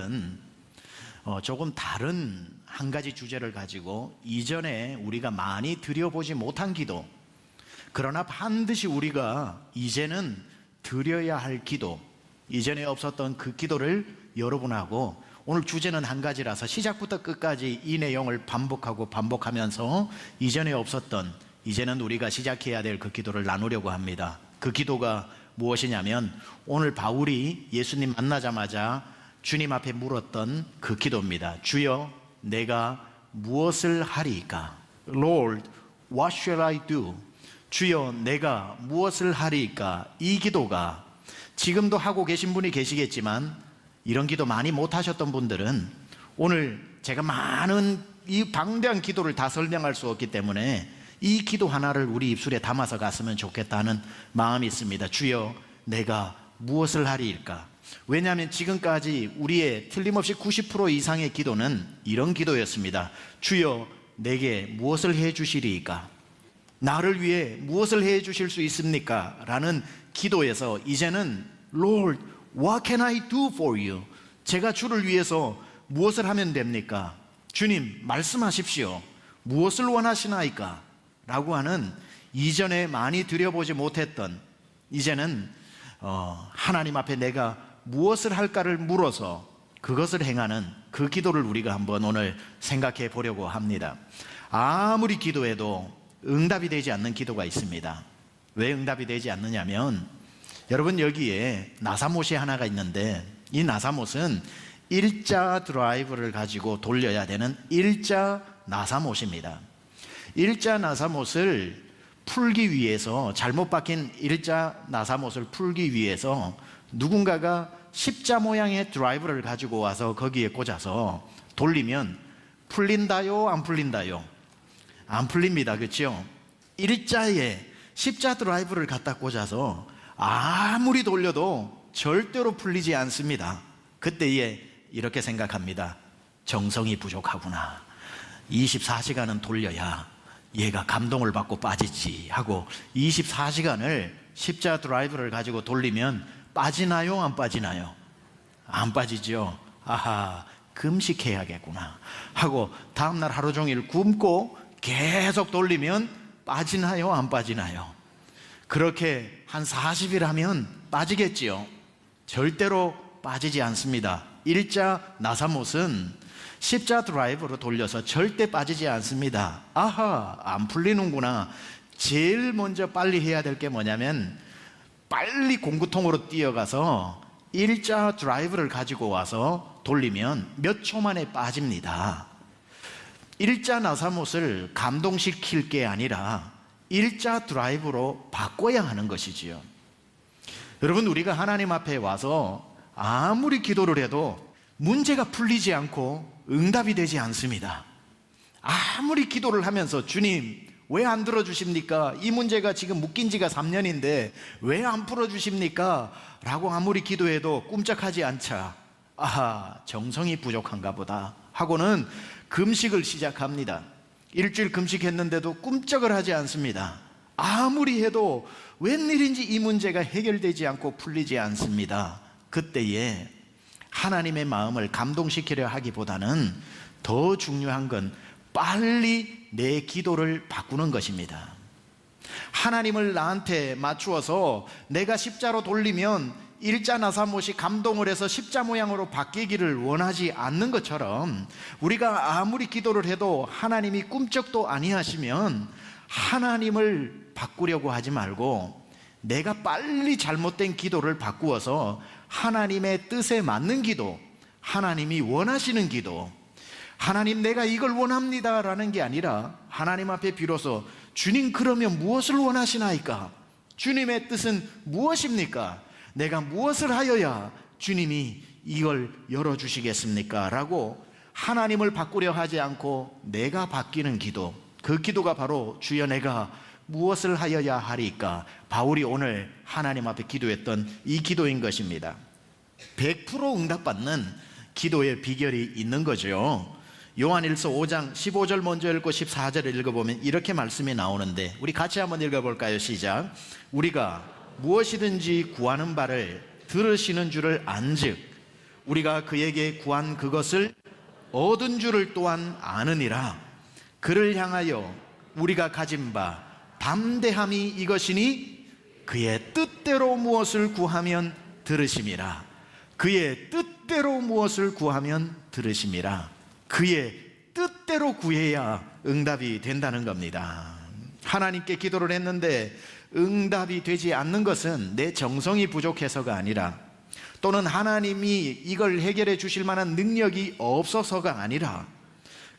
오늘은 조금 다른 한 가지 주제를 가지고 이전에 우리가 많이 드려보지 못한 기도, 그러나 반드시 우리가 이제는 드려야 할 기도, 이전에 없었던 그 기도를 여러분하고, 오늘 주제는 한 가지라서 시작부터 끝까지 이 내용을 반복하면서 이전에 없었던, 이제는 우리가 시작해야 될 그 기도를 나누려고 합니다. 그 기도가 무엇이냐면 오늘 바울이 예수님 만나자마자 주님 앞에 물었던 그 기도입니다. 주여, 내가 무엇을 하리이까? Lord, what shall I do? 주여, 내가 무엇을 하리이까? 이 기도가 지금도 하고 계신 분이 계시겠지만 이런 기도 많이 못 하셨던 분들은 오늘 제가 많은 이 방대한 기도를 다 설명할 수 없기 때문에 이 기도 하나를 우리 입술에 담아서 갔으면 좋겠다는 마음이 있습니다. 주여, 내가 무엇을 하리일까? 왜냐하면 지금까지 우리의 틀림없이 90% 이상의 기도는 이런 기도였습니다. 주여, 내게 무엇을 해 주시리이까? 나를 위해 무엇을 해 주실 수 있습니까? 라는 기도에서 이제는 Lord, what can I do for you? 제가 주를 위해서 무엇을 하면 됩니까? 주님, 말씀하십시오. 무엇을 원하시나이까? 라고 하는, 이전에 많이 드려보지 못했던, 이제는 하나님 앞에 내가 무엇을 할까를 물어서 그것을 행하는 그 기도를 우리가 한번 오늘 생각해 보려고 합니다. 아무리 기도해도 응답이 되지 않는 기도가 있습니다. 왜 응답이 되지 않느냐면, 여러분, 여기에 나사못이 하나가 있는데 이 나사못은 일자 드라이브를 가지고 돌려야 되는 일자 나사못입니다. 일자 나사못을 풀기 위해서, 잘못 박힌 일자 나사못을 풀기 위해서 누군가가 십자 모양의 드라이브를 가지고 와서 거기에 꽂아서 돌리면 풀린다요, 안 풀린다요? 안 풀립니다. 그렇죠? 일자에 십자 드라이브를 갖다 꽂아서 아무리 돌려도 절대로 풀리지 않습니다. 그때에 이렇게 생각합니다. 정성이 부족하구나. 24시간은 돌려야 얘가 감동을 받고 빠지지 하고 24시간을 십자 드라이브를 가지고 돌리면 빠지나요, 안 빠지나요? 안 빠지죠. 아하, 금식해야겠구나 하고 다음날 하루 종일 굶고 계속 돌리면 빠지나요, 안 빠지나요? 그렇게 한 40일 하면 빠지겠지요. 절대로 빠지지 않습니다. 일자 나사못은 십자 드라이브로 돌려서 절대 빠지지 않습니다. 아하, 안 풀리는구나. 제일 먼저 빨리 해야 될 게 뭐냐면 빨리 공구통으로 뛰어가서 일자 드라이브를 가지고 와서 돌리면 몇 초 만에 빠집니다. 일자 나사못을 감동시킬 게 아니라 일자 드라이브로 바꿔야 하는 것이지요. 여러분, 우리가 하나님 앞에 와서 아무리 기도를 해도 문제가 풀리지 않고 응답이 되지 않습니다. 아무리 기도를 하면서 주님, 왜 안 들어주십니까? 이 문제가 지금 묶인 지가 3년인데 왜 안 풀어주십니까? 라고 아무리 기도해도 꿈쩍하지 않자, 아하, 정성이 부족한가 보다 하고는 금식을 시작합니다. 일주일 금식했는데도 꿈쩍을 하지 않습니다. 아무리 해도 웬일인지 이 문제가 해결되지 않고 풀리지 않습니다. 그때에 하나님의 마음을 감동시키려 하기보다는 더 중요한 건 빨리 내 기도를 바꾸는 것입니다. 하나님을 나한테 맞추어서 내가 십자로 돌리면 일자 나사못이 감동을 해서 십자 모양으로 바뀌기를 원하지 않는 것처럼, 우리가 아무리 기도를 해도 하나님이 꿈쩍도 아니하시면 하나님을 바꾸려고 하지 말고 내가 빨리 잘못된 기도를 바꾸어서 하나님의 뜻에 맞는 기도, 하나님이 원하시는 기도, 하나님, 내가 이걸 원합니다 라는 게 아니라 하나님 앞에 비로소 주님, 그러면 무엇을 원하시나이까? 주님의 뜻은 무엇입니까? 내가 무엇을 하여야 주님이 이걸 열어주시겠습니까? 라고 하나님을 바꾸려 하지 않고 내가 바뀌는 기도, 그 기도가 바로 주여, 내가 무엇을 하여야 하리까? 바울이 오늘 하나님 앞에 기도했던 이 기도인 것입니다. 100% 응답받는 기도의 비결이 있는 거죠. 요한일서 5장 15절 먼저 읽고 14절을 읽어보면 이렇게 말씀이 나오는데, 우리 같이 한번 읽어볼까요? 시작. 우리가 무엇이든지 구하는 바를 들으시는 줄을 안즉 우리가 그에게 구한 그것을 얻은 줄을 또한 아느니라. 그를 향하여 우리가 가진 바 담대함이 이것이니 그의 뜻대로 무엇을 구하면 들으심이라. 그의 뜻대로 무엇을 구하면 들으심이라. 그의 뜻대로 구해야 응답이 된다는 겁니다. 하나님께 기도를 했는데 응답이 되지 않는 것은 내 정성이 부족해서가 아니라, 또는 하나님이 이걸 해결해 주실 만한 능력이 없어서가 아니라,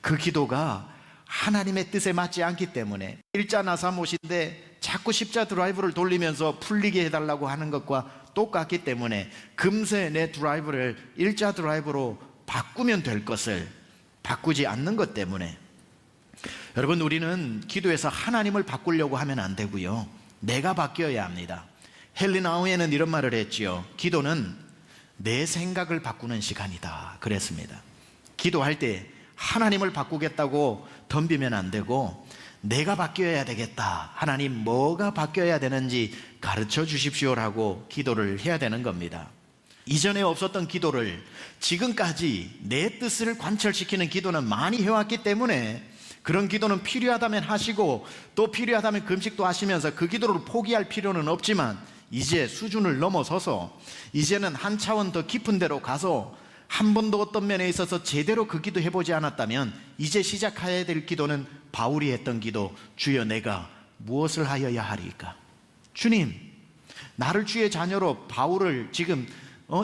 그 기도가 하나님의 뜻에 맞지 않기 때문에, 일자 나사못인데 자꾸 십자 드라이브를 돌리면서 풀리게 해달라고 하는 것과 똑같기 때문에 금세 내 드라이브를 일자 드라이브로 바꾸면 될 것을 바꾸지 않는 것 때문에, 여러분, 우리는 기도에서 하나님을 바꾸려고 하면 안 되고요, 내가 바뀌어야 합니다. 헨리 나우엔은 이런 말을 했지요. 기도는 내 생각을 바꾸는 시간이다 그랬습니다. 기도할 때 하나님을 바꾸겠다고 덤비면 안 되고, 내가 바뀌어야 되겠다, 하나님 뭐가 바뀌어야 되는지 가르쳐 주십시오라고 기도를 해야 되는 겁니다. 이전에 없었던 기도를 지금까지 내 뜻을 관철시키는 기도는 많이 해왔기 때문에, 그런 기도는 필요하다면 하시고 또 필요하다면 금식도 하시면서 그 기도를 포기할 필요는 없지만, 이제 수준을 넘어서서 이제는 한 차원 더 깊은 데로 가서 한 번도 어떤 면에 있어서 제대로 그 기도 해보지 않았다면, 이제 시작해야 될 기도는 바울이 했던 기도, 주여 내가 무엇을 하여야 하리까? 주님, 나를 주의 자녀로 바울을 지금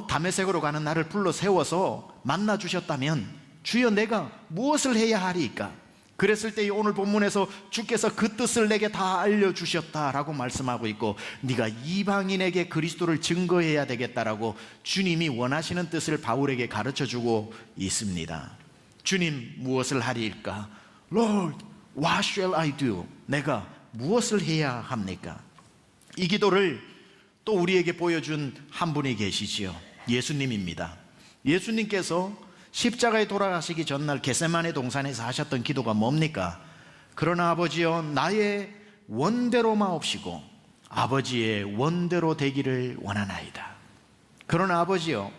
다메섹으로 가는 나를 불러 세워서 만나 주셨다면 주여 내가 무엇을 해야 하리까? 그랬을 때 오늘 본문에서 주께서 그 뜻을 내게 다 알려주셨다라고 말씀하고 있고, 네가 이방인에게 그리스도를 증거해야 되겠다라고 주님이 원하시는 뜻을 바울에게 가르쳐주고 있습니다. 주님, 무엇을 하리일까? Lord, what shall I do? 내가 무엇을 해야 합니까? 이 기도를 또 우리에게 보여준 한 분이 계시지요. 예수님입니다. 예수님께서 십자가에 돌아가시기 전날 겟세마네 동산에서 하셨던 기도가 뭡니까? 그러나 아버지여, 나의 원대로 마옵시고 아버지의 원대로 되기를 원하나이다. 그러나 아버지여,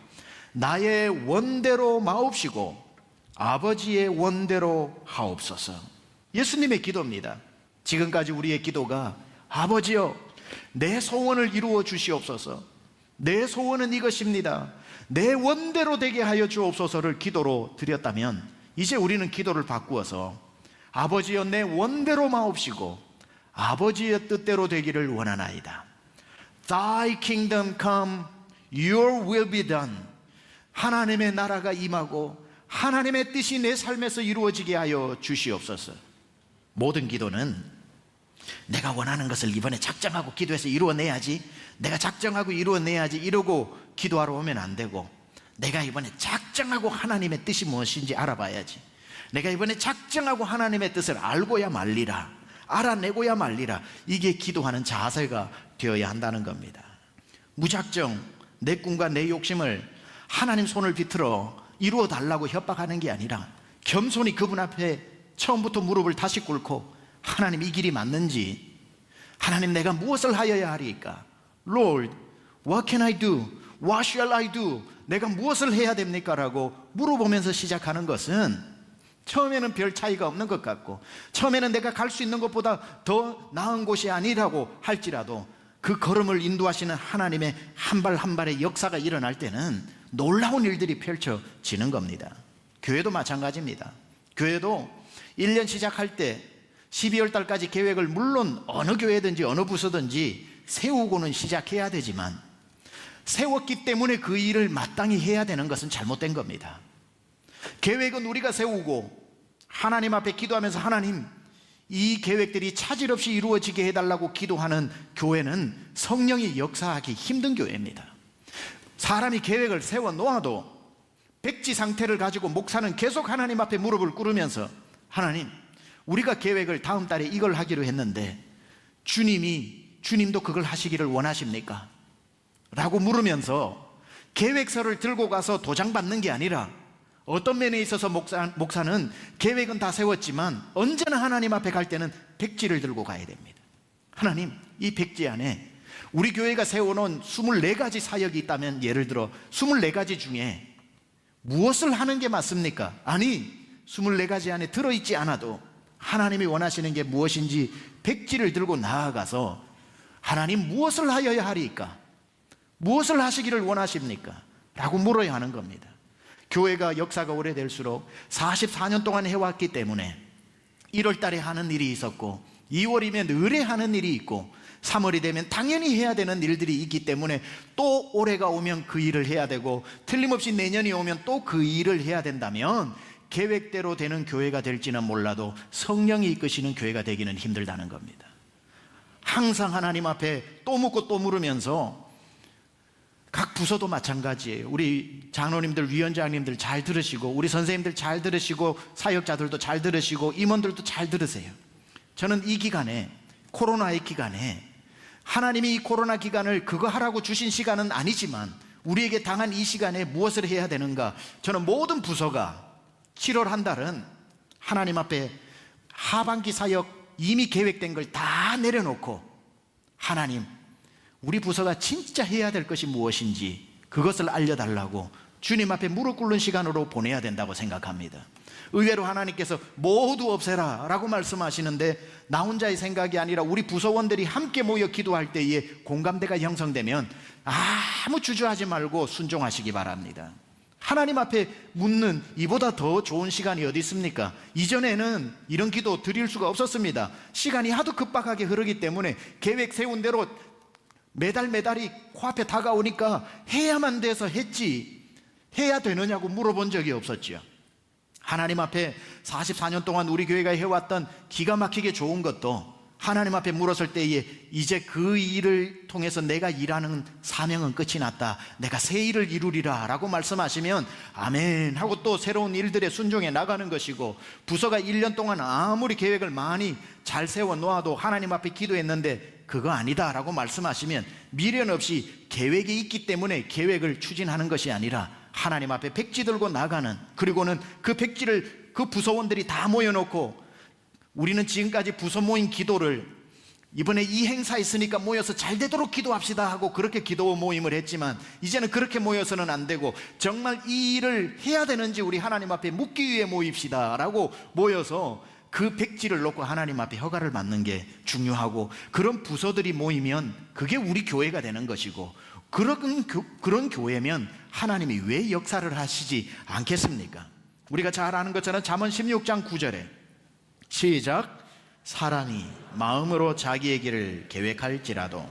나의 원대로 마옵시고 아버지의 원대로 하옵소서. 예수님의 기도입니다. 지금까지 우리의 기도가 아버지여, 내 소원을 이루어 주시옵소서, 내 소원은 이것입니다, 내 원대로 되게 하여 주옵소서를 기도로 드렸다면, 이제 우리는 기도를 바꾸어서 아버지여, 내 원대로 마옵시고 아버지의 뜻대로 되기를 원하나이다. Thy kingdom come, your will be done. 하나님의 나라가 임하고 하나님의 뜻이 내 삶에서 이루어지게 하여 주시옵소서. 모든 기도는 내가 원하는 것을 이번에 작정하고 기도해서 이루어내야지, 내가 작정하고 이루어내야지 이러고 기도하러 오면 안 되고, 내가 이번에 작정하고 하나님의 뜻이 무엇인지 알아봐야지, 내가 이번에 작정하고 하나님의 뜻을 알고야 말리라, 알아내고야 말리라, 이게 기도하는 자세가 되어야 한다는 겁니다. 무작정 내 꿈과 내 욕심을 하나님 손을 비틀어 이루어 달라고 협박하는 게 아니라, 겸손히 그분 앞에 처음부터 무릎을 다시 꿇고 하나님, 이 길이 맞는지, 하나님 내가 무엇을 하여야 하리까? Lord, what can I do? What shall I do? 내가 무엇을 해야 됩니까? 라고 물어보면서 시작하는 것은 처음에는 별 차이가 없는 것 같고, 처음에는 내가 갈 수 있는 것보다 더 나은 곳이 아니라고 할지라도, 그 걸음을 인도하시는 하나님의 한 발 한 발의 역사가 일어날 때는 놀라운 일들이 펼쳐지는 겁니다. 교회도 마찬가지입니다. 교회도 1년 시작할 때 12월 달까지 계획을 물론 어느 교회든지 어느 부서든지 세우고는 시작해야 되지만, 세웠기 때문에 그 일을 마땅히 해야 되는 것은 잘못된 겁니다. 계획은 우리가 세우고 하나님 앞에 기도하면서 하나님, 이 계획들이 차질 없이 이루어지게 해달라고 기도하는 교회는 성령이 역사하기 힘든 교회입니다. 사람이 계획을 세워 놓아도 백지 상태를 가지고 목사는 계속 하나님 앞에 무릎을 꿇으면서, 하나님, 우리가 계획을 다음 달에 이걸 하기로 했는데 주님도 그걸 하시기를 원하십니까? 라고 물으면서 계획서를 들고 가서 도장 받는 게 아니라, 어떤 면에 있어서 목사는 계획은 다 세웠지만 언제나 하나님 앞에 갈 때는 백지를 들고 가야 됩니다. 하나님, 이 백지 안에 우리 교회가 세워놓은 24가지 사역이 있다면, 예를 들어 24가지 중에 무엇을 하는 게 맞습니까? 아니, 24가지 안에 들어있지 않아도 하나님이 원하시는 게 무엇인지 백지를 들고 나아가서 하나님 무엇을 하여야 하리까? 무엇을 하시기를 원하십니까? 라고 물어야 하는 겁니다. 교회가 역사가 오래될수록 44년 동안 해왔기 때문에 1월 달에 하는 일이 있었고 2월이면 의뢰 하는 일이 있고 3월이 되면 당연히 해야 되는 일들이 있기 때문에 또 올해가 오면 그 일을 해야 되고 틀림없이 내년이 오면 또 그 일을 해야 된다면 계획대로 되는 교회가 될지는 몰라도 성령이 이끄시는 교회가 되기는 힘들다는 겁니다. 항상 하나님 앞에 또 묻고 또 물으면서, 각 부서도 마찬가지예요. 우리 장로님들, 위원장님들 잘 들으시고, 우리 선생님들 잘 들으시고, 사역자들도 잘 들으시고, 임원들도 잘 들으세요. 저는 이 기간에, 코로나의 기간에 하나님이 이 코로나 기간을 그거 하라고 주신 시간은 아니지만 우리에게 당한 이 시간에 무엇을 해야 되는가, 저는 모든 부서가 7월 한 달은 하나님 앞에 하반기 사역 이미 계획된 걸 다 내려놓고, 하나님, 우리 부서가 진짜 해야 될 것이 무엇인지 그것을 알려달라고 주님 앞에 무릎 꿇는 시간으로 보내야 된다고 생각합니다. 의외로 하나님께서 모두 없애라 라고 말씀하시는데, 나 혼자의 생각이 아니라 우리 부서원들이 함께 모여 기도할 때에 공감대가 형성되면 아무 주저하지 말고 순종하시기 바랍니다. 하나님 앞에 묻는 이보다 더 좋은 시간이 어디 있습니까? 이전에는 이런 기도 드릴 수가 없었습니다. 시간이 하도 급박하게 흐르기 때문에 계획 세운 대로 매달이 코앞에 다가오니까 해야만 돼서 했지, 해야 되느냐고 물어본 적이 없었죠. 하나님 앞에 44년 동안 우리 교회가 해왔던 기가 막히게 좋은 것도 하나님 앞에 물었을 때에 이제 그 일을 통해서 내가 일하는 사명은 끝이 났다, 내가 새 일을 이루리라 라고 말씀하시면 아멘 하고 또 새로운 일들에 순종해 나가는 것이고, 부서가 1년 동안 아무리 계획을 많이 잘 세워 놓아도 하나님 앞에 기도했는데 그거 아니다 라고 말씀하시면 미련 없이 계획이 있기 때문에 계획을 추진하는 것이 아니라 하나님 앞에 백지 들고 나가는, 그리고는 그 백지를 그 부서원들이 다 모여놓고, 우리는 지금까지 부서 모임 기도를 이번에 이 행사 있으니까 모여서 잘 되도록 기도합시다 하고 그렇게 기도 모임을 했지만, 이제는 그렇게 모여서는 안 되고 정말 이 일을 해야 되는지 우리 하나님 앞에 묻기 위해 모입시다 라고 모여서 그 백지를 놓고 하나님 앞에 허가를 받는 게 중요하고, 그런 부서들이 모이면 그게 우리 교회가 되는 것이고, 그런 교회면 하나님이 왜 역사를 하시지 않겠습니까? 우리가 잘 아는 것처럼 잠언 16장 9절에 시작, 사람이 마음으로 자기의 길을 계획할지라도,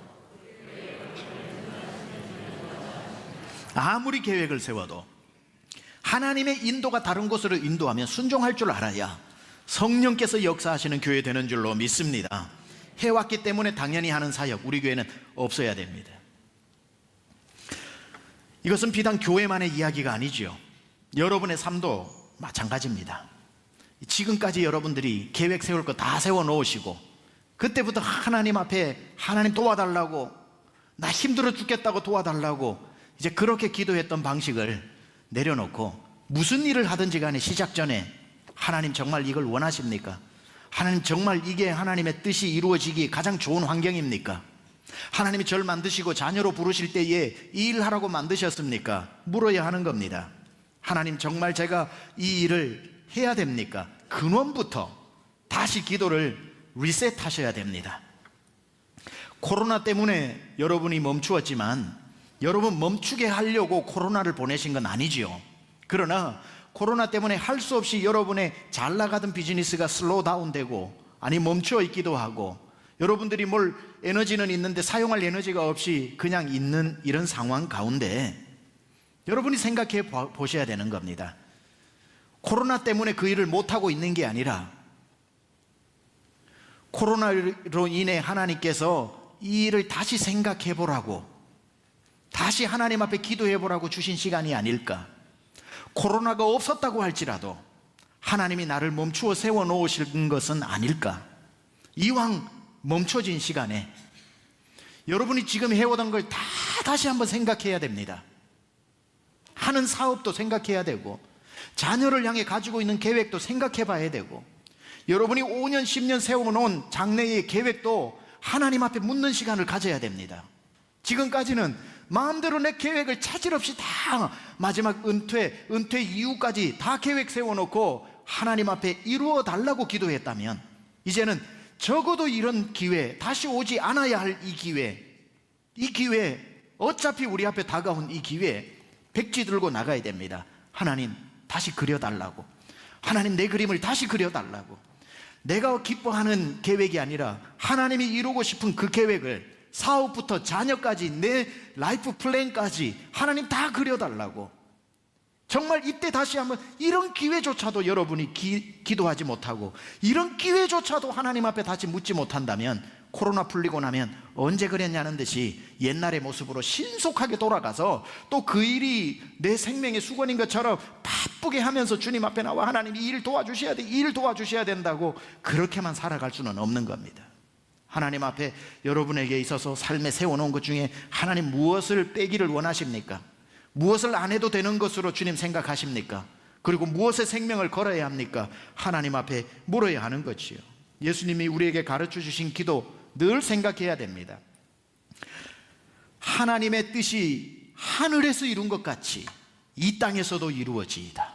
아무리 계획을 세워도 하나님의 인도가 다른 곳으로 인도하면 순종할 줄 알아야 성령께서 역사하시는 교회 되는 줄로 믿습니다. 해왔기 때문에 당연히 하는 사역, 우리 교회는 없어야 됩니다. 이것은 비단 교회만의 이야기가 아니죠. 여러분의 삶도 마찬가지입니다. 지금까지 여러분들이 계획 세울 거 다 세워 놓으시고, 그때부터 하나님 앞에 하나님 도와달라고, 나 힘들어 죽겠다고 도와달라고 이제 그렇게 기도했던 방식을 내려놓고, 무슨 일을 하든지 간에 시작 전에 하나님 정말 이걸 원하십니까? 하나님 정말 이게 하나님의 뜻이 이루어지기 가장 좋은 환경입니까? 하나님이 저를 만드시고 자녀로 부르실 때에 이 일을 하라고 만드셨습니까? 물어야 하는 겁니다. 하나님 정말 제가 이 일을 해야 됩니까? 근원부터 다시 기도를 리셋하셔야 됩니다. 코로나 때문에 여러분이 멈추었지만 여러분 멈추게 하려고 코로나를 보내신 건 아니지요. 그러나 코로나 때문에 할 수 없이 여러분의 잘 나가던 비즈니스가 슬로우 다운되고, 아니 멈춰 있기도 하고, 여러분들이 뭘 에너지는 있는데 사용할 에너지가 없이 그냥 있는 이런 상황 가운데 여러분이 생각해 보셔야 되는 겁니다. 코로나 때문에 그 일을 못하고 있는 게 아니라 코로나로 인해 하나님께서 이 일을 다시 생각해 보라고, 다시 하나님 앞에 기도해 보라고 주신 시간이 아닐까. 코로나가 없었다고 할지라도 하나님이 나를 멈추어 세워 놓으신 것은 아닐까. 이왕 멈춰진 시간에 여러분이 지금 해오던 걸 다 다시 한번 생각해야 됩니다. 하는 사업도 생각해야 되고, 자녀를 향해 가지고 있는 계획도 생각해 봐야 되고, 여러분이 5년 10년 세워놓은 장래의 계획도 하나님 앞에 묻는 시간을 가져야 됩니다. 지금까지는 마음대로 내 계획을 차질 없이 다 마지막 은퇴 이후까지 다 계획 세워놓고 하나님 앞에 이루어 달라고 기도했다면, 이제는 적어도 이런 기회, 다시 오지 않아야 할 이 기회, 어차피 우리 앞에 다가온 이 기회 백지 들고 나가야 됩니다. 하나님 다시 그려달라고, 하나님 내 그림을 다시 그려달라고. 내가 기뻐하는 계획이 아니라 하나님이 이루고 싶은 그 계획을, 사업부터 자녀까지 내 라이프 플랜까지 하나님 다 그려달라고. 정말 이때 다시 한번 이런 기회조차도 여러분이 기도하지 못하고, 이런 기회조차도 하나님 앞에 다시 묻지 못한다면, 코로나 풀리고 나면 언제 그랬냐는 듯이 옛날의 모습으로 신속하게 돌아가서 또 그 일이 내 생명의 수건인 것처럼 바쁘게 하면서 주님 앞에 나와 하나님 이 일 도와주셔야 돼, 이 일 도와주셔야 된다고 그렇게만 살아갈 수는 없는 겁니다. 하나님 앞에 여러분에게 있어서 삶에 세워놓은 것 중에 하나님 무엇을 빼기를 원하십니까? 무엇을 안 해도 되는 것으로 주님 생각하십니까? 그리고 무엇의 생명을 걸어야 합니까? 하나님 앞에 물어야 하는 것이요. 예수님이 우리에게 가르쳐 주신 기도 늘 생각해야 됩니다. 하나님의 뜻이 하늘에서 이룬 것 같이 이 땅에서도 이루어지이다.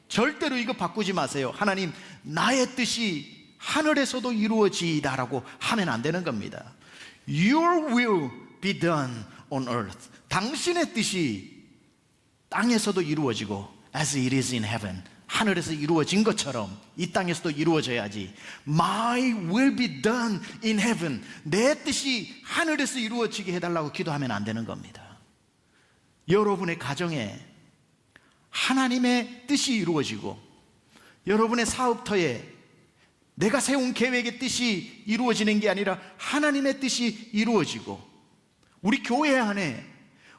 절대로 이거 바꾸지 마세요. 하나님 나의 뜻이 하늘에서도 이루어지이다라고 하면 안 되는 겁니다. Your will be done on earth. 당신의 뜻이 땅에서도 이루어지고 as it is in heaven. 하늘에서 이루어진 것처럼 이 땅에서도 이루어져야지. My will be done in heaven. 내 뜻이 하늘에서 이루어지게 해달라고 기도하면 안 되는 겁니다. 여러분의 가정에 하나님의 뜻이 이루어지고, 여러분의 사업터에 내가 세운 계획의 뜻이 이루어지는 게 아니라 하나님의 뜻이 이루어지고, 우리 교회 안에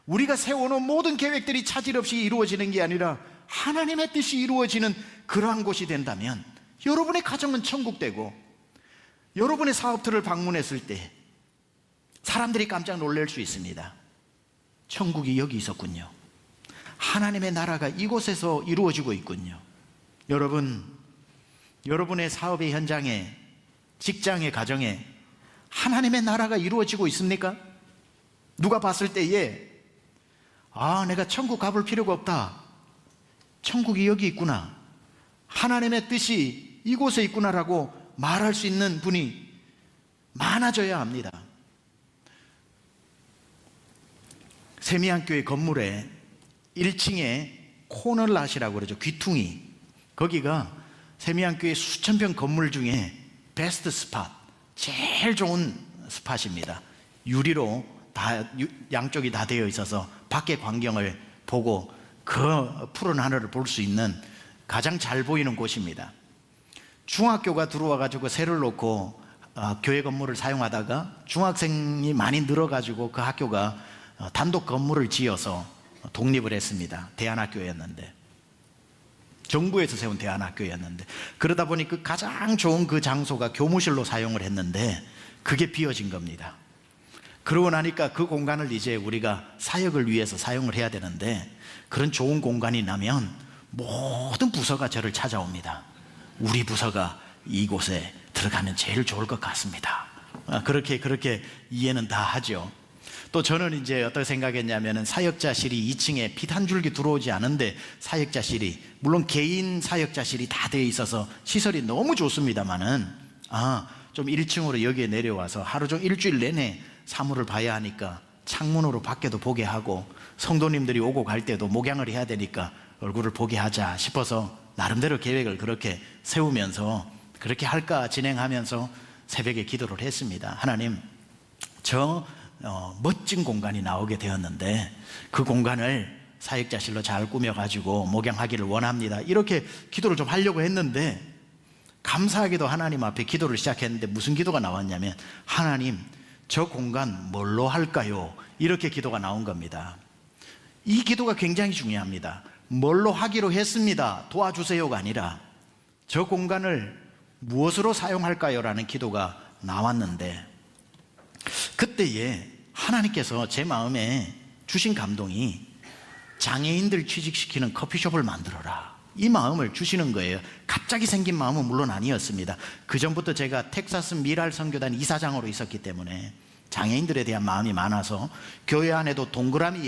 우리가 세워놓은 모든 계획들이 차질 없이 이루어지는 게 아니라 하나님의 뜻이 이루어지는 그러한 곳이 된다면 여러분의 가정은 천국되고, 여러분의 사업터를 방문했을 때 사람들이 깜짝 놀랄 수 있습니다. 천국이 여기 있었군요. 하나님의 나라가 이곳에서 이루어지고 있군요. 여러분, 여러분의 사업의 현장에, 직장의 가정에 하나님의 나라가 이루어지고 있습니까? 누가 봤을 때에 내가 천국 가볼 필요가 없다, 천국이 여기 있구나, 하나님의 뜻이 이곳에 있구나라고 말할 수 있는 분이 많아져야 합니다. 세미안교회 건물에 1층에 코너랏이라고 그러죠. 귀퉁이. 거기가 세미안교회 수천 평 건물 중에 베스트 스팟, 제일 좋은 스팟입니다. 유리로 다 양쪽이 다 되어 있어서 밖의 광경을 보고 그 푸른 하늘을 볼 수 있는 가장 잘 보이는 곳입니다. 중학교가 들어와 가지고 세를 놓고 교회 건물을 사용하다가 중학생이 많이 늘어가지고 그 학교가 단독 건물을 지어서 독립을 했습니다. 대안학교였는데, 정부에서 세운 대안학교였는데, 그러다 보니 그 가장 좋은 그 장소가 교무실로 사용을 했는데 그게 비어진 겁니다. 그러고 나니까 그 공간을 이제 우리가 사역을 위해서 사용을 해야 되는데, 그런 좋은 공간이 나면 모든 부서가 저를 찾아옵니다. 우리 부서가 이곳에 들어가면 제일 좋을 것 같습니다. 그렇게 이해는 다 하죠. 또 저는 이제 어떻게 생각했냐면은 사역자실이 2층에 빛 한 줄기 들어오지 않은데 사역자실이, 물론 개인 사역자실이 다 되어 있어서 시설이 너무 좋습니다만은 좀 1층으로 여기에 내려와서 하루 종일 일주일 내내 사물을 봐야 하니까 창문으로 밖에도 보게 하고, 성도님들이 오고 갈 때도 목양을 해야 되니까 얼굴을 보게 하자 싶어서 나름대로 계획을 그렇게 세우면서 그렇게 할까 진행하면서 새벽에 기도를 했습니다. 하나님, 저 멋진 공간이 나오게 되었는데 그 공간을 사역자실로 잘 꾸며가지고 목양하기를 원합니다. 이렇게 기도를 좀 하려고 했는데, 감사하게도 하나님 앞에 기도를 시작했는데 무슨 기도가 나왔냐면, 하나님, 저 공간 뭘로 할까요? 이렇게 기도가 나온 겁니다. 이 기도가 굉장히 중요합니다. 뭘로 하기로 했습니다, 도와주세요가 아니라 저 공간을 무엇으로 사용할까요? 라는 기도가 나왔는데, 그때에 하나님께서 제 마음에 주신 감동이 장애인들 취직시키는 커피숍을 만들어라, 이 마음을 주시는 거예요. 갑자기 생긴 마음은 물론 아니었습니다. 그 전부터 제가 텍사스 미랄 선교단 이사장으로 있었기 때문에 장애인들에 대한 마음이 많아서 교회 안에도 동그라미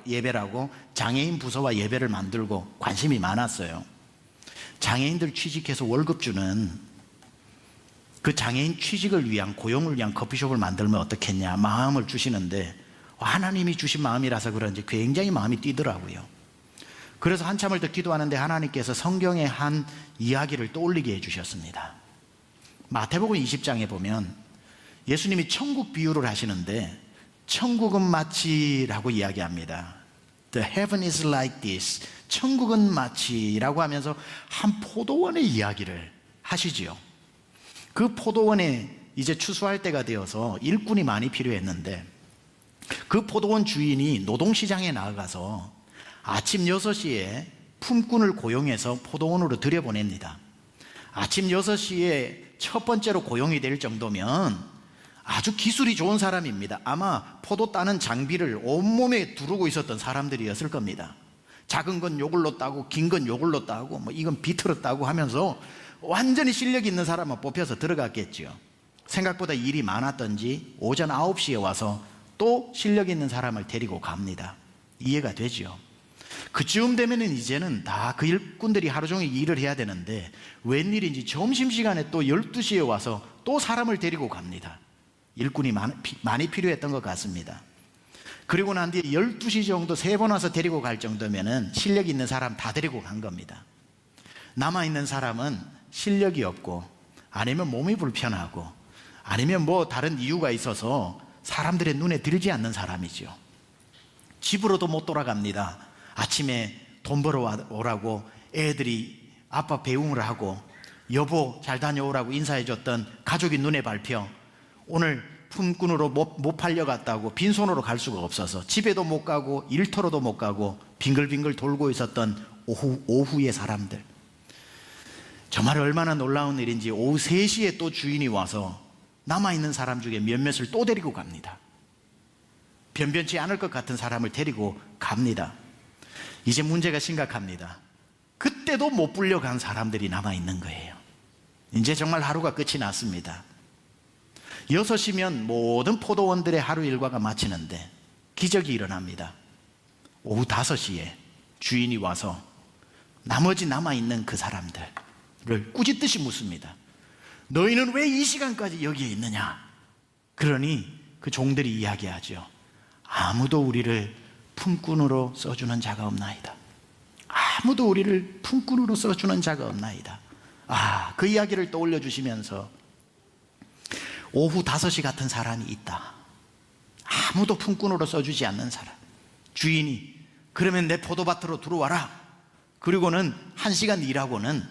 예배라고 장애인 부서와 예배를 만들고 관심이 많았어요. 장애인들 취직해서 월급 주는 그 장애인 취직을 위한, 고용을 위한 커피숍을 만들면 어떻겠냐 마음을 주시는데, 하나님이 주신 마음이라서 그런지 굉장히 마음이 뛰더라고요. 그래서 한참을 더 기도하는데 하나님께서 성경의 한 이야기를 떠올리게 해주셨습니다. 마태복음 20장에 보면 예수님이 천국 비유를 하시는데, 천국은 마치라고 이야기합니다. The heaven is like this. 천국은 마치라고 하면서 한 포도원의 이야기를 하시지요. 그 포도원에 이제 추수할 때가 되어서 일꾼이 많이 필요했는데, 그 포도원 주인이 노동시장에 나가서 아침 6시에 품꾼을 고용해서 포도원으로 들여보냅니다. 아침 6시에 첫 번째로 고용이 될 정도면 아주 기술이 좋은 사람입니다. 아마 포도 따는 장비를 온몸에 두르고 있었던 사람들이었을 겁니다. 작은 건 요걸로 따고 긴 건 요걸로 따고 뭐 이건 비틀어 따고 하면서 완전히 실력 있는 사람만 뽑혀서 들어갔겠죠. 생각보다 일이 많았던지 오전 9시에 와서 또 실력 있는 사람을 데리고 갑니다. 이해가 되죠. 그쯤 되면은 이제는 다 그 일꾼들이 하루 종일 일을 해야 되는데, 웬일인지 점심시간에 또 12시에 와서 또 사람을 데리고 갑니다. 일꾼이 많이 필요했던 것 같습니다. 그리고 난 뒤에 12시 정도 3번 와서 데리고 갈 정도면은 실력 있는 사람 다 데리고 간 겁니다. 남아있는 사람은 실력이 없고, 아니면 몸이 불편하고, 아니면 뭐 다른 이유가 있어서 사람들의 눈에 들지 않는 사람이죠. 집으로도 못 돌아갑니다. 아침에 돈 벌어 오라고 애들이 아빠 배웅을 하고 여보 잘 다녀오라고 인사해줬던 가족이 눈에 밟혀 오늘 품꾼으로 못 팔려갔다고 빈손으로 갈 수가 없어서 집에도 못 가고 일터로도 못 가고 빙글빙글 돌고 있었던 오후의 사람들, 정말 얼마나 놀라운 일인지 오후 3시에 또 주인이 와서 남아있는 사람 중에 몇몇을 또 데리고 갑니다. 변변치 않을 것 같은 사람을 데리고 갑니다. 이제 문제가 심각합니다. 그때도 못 불려간 사람들이 남아있는 거예요. 이제 정말 하루가 끝이 났습니다. 6시면 모든 포도원들의 하루 일과가 마치는데 기적이 일어납니다. 오후 5시에 주인이 와서 나머지 남아있는 그 사람들을 꾸짖듯이 묻습니다. 너희는 왜 이 시간까지 여기에 있느냐? 그러니 그 종들이 이야기하죠. 아무도 우리를 품꾼으로 써주는 자가 없나이다. 아무도 우리를 품꾼으로 써주는 자가 없나이다. 그 이야기를 떠올려 주시면서 오후 5시 같은 사람이 있다. 아무도 품꾼으로 써주지 않는 사람. 주인이 그러면 내 포도밭으로 들어와라. 그리고는 1시간 일하고는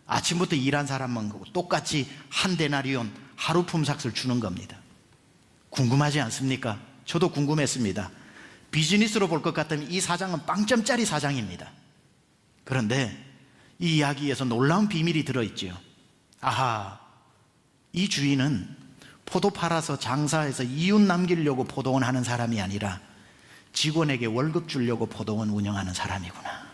아침부터 일한 사람만 보고 똑같이 한 데나리온 하루 품삯을 주는 겁니다. 궁금하지 않습니까? 저도 궁금했습니다. 비즈니스로 볼 것 같으면 이 사장은 빵점짜리 사장입니다. 그런데 이 이야기에서 놀라운 비밀이 들어있지요. 이 주인은 포도 팔아서 장사해서 이웃 남기려고 포도원 하는 사람이 아니라 직원에게 월급 주려고 포도원 운영하는 사람이구나.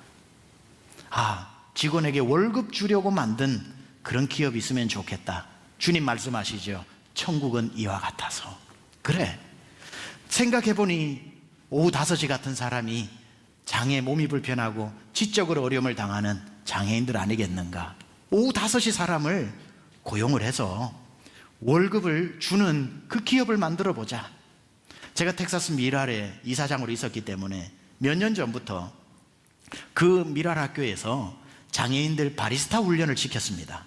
직원에게 월급 주려고 만든 그런 기업이 있으면 좋겠다. 주님 말씀하시죠. 천국은 이와 같아서. 그래, 생각해보니 오후 5시 같은 사람이 장애, 몸이 불편하고 지적으로 어려움을 당하는 장애인들 아니겠는가. 오후 5시 사람을 고용을 해서 월급을 주는 그 기업을 만들어 보자. 제가 텍사스 미랄에 이사장으로 있었기 때문에 몇 년 전부터 그 미랄 학교에서 장애인들 바리스타 훈련을 시켰습니다.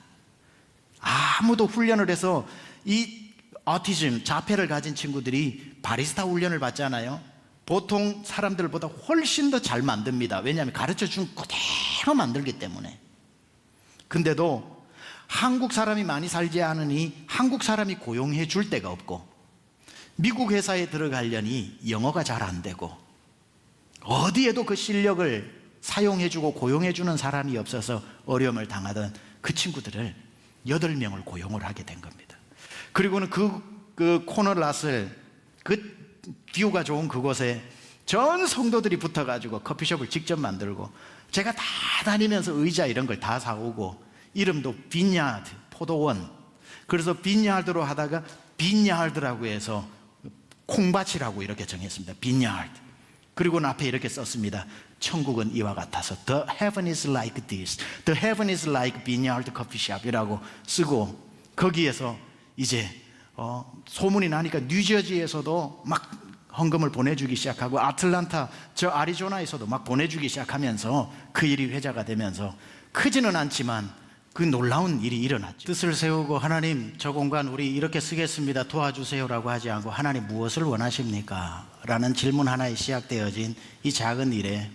아무도 훈련을 해서 이 오티즘, 자폐를 가진 친구들이 바리스타 훈련을 받잖아요. 보통 사람들보다 훨씬 더 잘 만듭니다. 왜냐하면 가르쳐준 그대로 만들기 때문에. 근데도 한국 사람이 많이 살지 않으니 한국 사람이 고용해 줄 데가 없고, 미국 회사에 들어가려니 영어가 잘 안 되고, 어디에도 그 실력을 사용해주고 고용해주는 사람이 없어서 어려움을 당하던 그 친구들을 8명을 고용을 하게 된 겁니다. 그리고는 그 코너랏을, 그 뷰가 좋은 그곳에 전 성도들이 붙어가지고 커피숍을 직접 만들고, 제가 다 다니면서 의자 이런 걸 다 사오고, 이름도 빈야드, 포도원. 그래서 빈야드로 하다가 빈야드라고 해서 콩밭이라고 이렇게 정했습니다. vineyard. 그리고 앞에 이렇게 썼습니다. 천국은 이와 같아서 The heaven is like this. The heaven is like vineyard coffee shop이라고 쓰고 거기에서 이제 소문이 나니까 뉴저지에서도 막 헌금을 보내주기 시작하고 아틀란타 저 아리조나에서도 막 보내주기 시작하면서 그 일이 회자가 되면서 크지는 않지만 그 놀라운 일이 일어났죠. 뜻을 세우고 하나님 저 공간 우리 이렇게 쓰겠습니다 도와주세요라고 하지 않고 하나님 무엇을 원하십니까? 라는 질문 하나에 시작되어진 이 작은 일에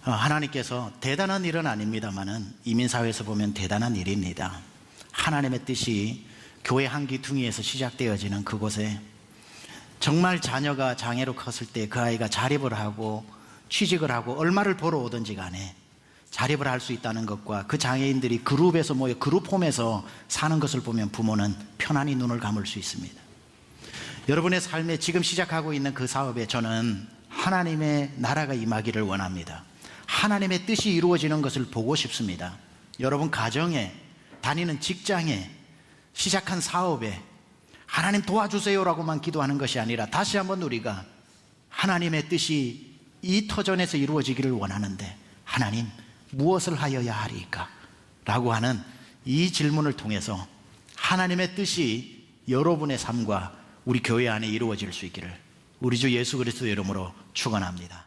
하나님께서 대단한 일은 아닙니다만은 이민사회에서 보면 대단한 일입니다. 하나님의 뜻이 교회 한 기둥이에서 시작되어지는 그곳에 정말 자녀가 장애로 컸을 때 그 아이가 자립을 하고 취직을 하고 얼마를 벌어오든지 간에 자립을 할 수 있다는 것과 그 장애인들이 그룹에서 모여 그룹홈에서 사는 것을 보면 부모는 편안히 눈을 감을 수 있습니다. 여러분의 삶에 지금 시작하고 있는 그 사업에 저는 하나님의 나라가 임하기를 원합니다. 하나님의 뜻이 이루어지는 것을 보고 싶습니다. 여러분 가정에, 다니는 직장에, 시작한 사업에 하나님 도와주세요라고만 기도하는 것이 아니라 다시 한번 우리가 하나님의 뜻이 이 터전에서 이루어지기를 원하는데 하나님 무엇을 하여야 하리까? 라고 하는 이 질문을 통해서 하나님의 뜻이 여러분의 삶과 우리 교회 안에 이루어질 수 있기를 우리 주 예수 그리스도의 이름으로 축원합니다.